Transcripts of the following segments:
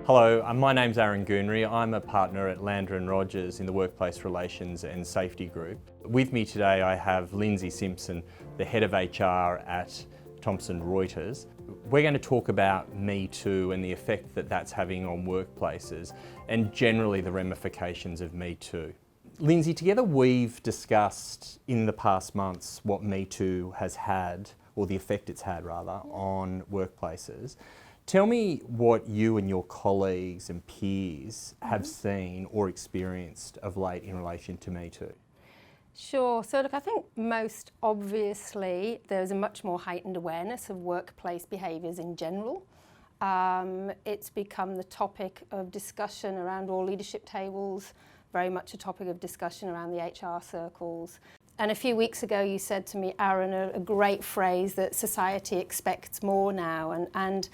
Hello, my name's Goonrey. I'm a partner at Landner & Rogers in the Workplace Relations and Safety Group. With me today I have Linsey Simpson, the Head of HR at Thomson Reuters. We're going to talk about #MeToo and the effect that that's having on workplaces and generally the ramifications of #MeToo. Linsey, together we've discussed in the past months what #MeToo has had, or the effect it's had rather, on workplaces. Tell me what you and your colleagues and peers have seen or experienced of late in relation to #MeToo. Sure. So look, I think most obviously there's a much more heightened awareness of workplace behaviours in general. It's become the topic of discussion around all leadership tables, very much a topic of discussion around the HR circles. And a few weeks ago you said to me, Aaron, a great phrase that society expects more now. And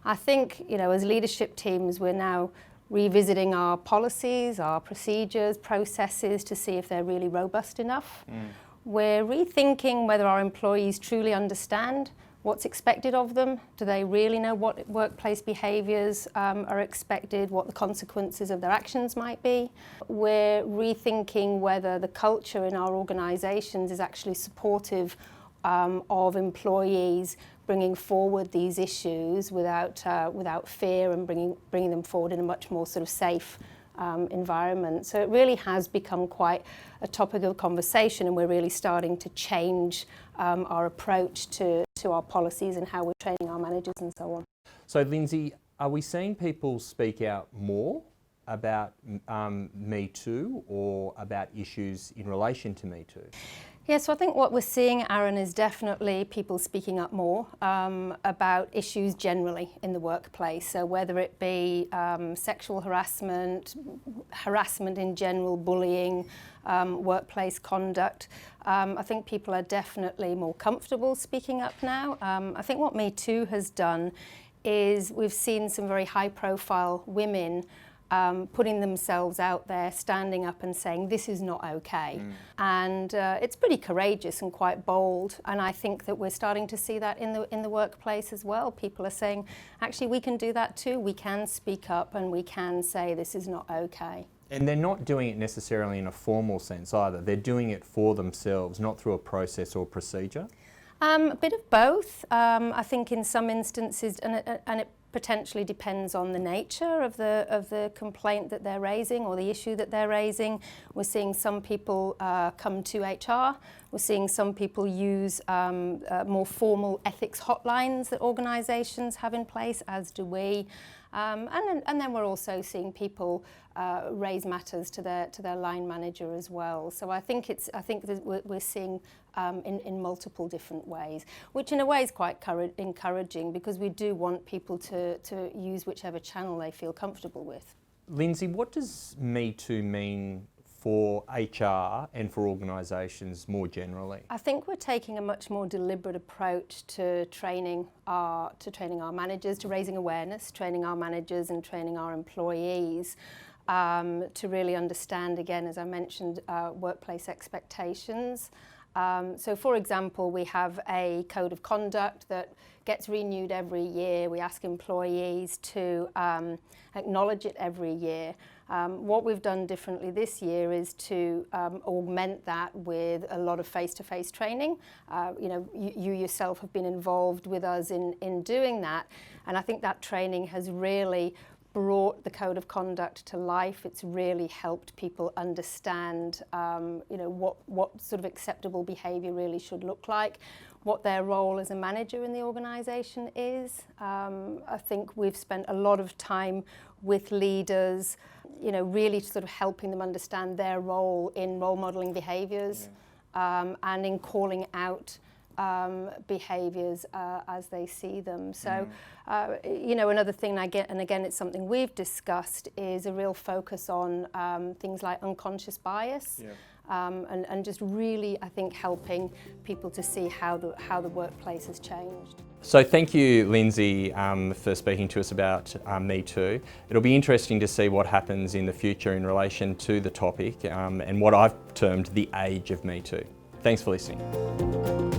I think, you know, as leadership teams, we're now revisiting our policies, our procedures, processes to see if they're really robust enough. We're rethinking whether our employees truly understand what's expected of them. Do they really know what workplace behaviours are expected, what the consequences of their actions might be? We're rethinking whether the culture in our organisations is actually supportive of employees bringing forward these issues without fear and bringing them forward in a much more sort of safe environment. So it really has become quite a topic of conversation, and we're really starting to change our approach to our policies and how we're training our managers and so on. So Linsey, are we seeing people speak out more about #MeToo or about issues in relation to #MeToo? Yeah, so I think what we're seeing, Aaron, is definitely people speaking up more about issues generally in the workplace. So whether it be sexual harassment, harassment in general, bullying, workplace conduct, I think people are definitely more comfortable speaking up now. I think what #MeToo has done is we've seen some very high-profile women putting themselves out there, standing up and saying this is not okay. And it's pretty courageous and quite bold, and I think that we're starting to see that in the workplace as well. People are saying, actually we can do that too, we can speak up and we can say this is not okay. And they're not doing it necessarily in a formal sense either, they're doing it for themselves, not through a process or procedure? A bit of both. I think in some instances, and it potentially depends on the nature of the complaint that they're raising or the issue that they're raising. We're seeing some people come to HR. We're seeing some people use more formal ethics hotlines that organisations have in place, as do we. And then we're also seeing people raise matters to their line manager as well. So I think we're seeing in multiple different ways, which in a way is quite encouraging, because we do want people to use whichever channel they feel comfortable with. Linsey, what does #MeToo mean for HR and for organisations more generally? I think we're taking a much more deliberate approach to training our managers, to raising awareness, training our managers and training our employees to really understand, again, as I mentioned, workplace expectations. So for example, we have a code of conduct that gets renewed every year. We ask employees to acknowledge it every year. What we've done differently this year is to augment that with a lot of face-to-face training. You know, you yourself have been involved with us in doing that, and I think that training has really brought the code of conduct to life. It's really helped people understand, you know, what sort of acceptable behaviour really should look like, what their role as a manager in the organisation is. I think we've spent a lot of time with leaders, you know, really sort of helping them understand their role in role modelling behaviours and in calling out behaviours as they see them. So, you know, another thing and again it's something we've discussed, is a real focus on things like unconscious bias. And just really, I think, helping people to see how the workplace has changed. So thank you, Linsey, for speaking to us about #MeToo. It'll be interesting to see what happens in the future in relation to the topic and what I've termed the age of #MeToo. Thanks for listening.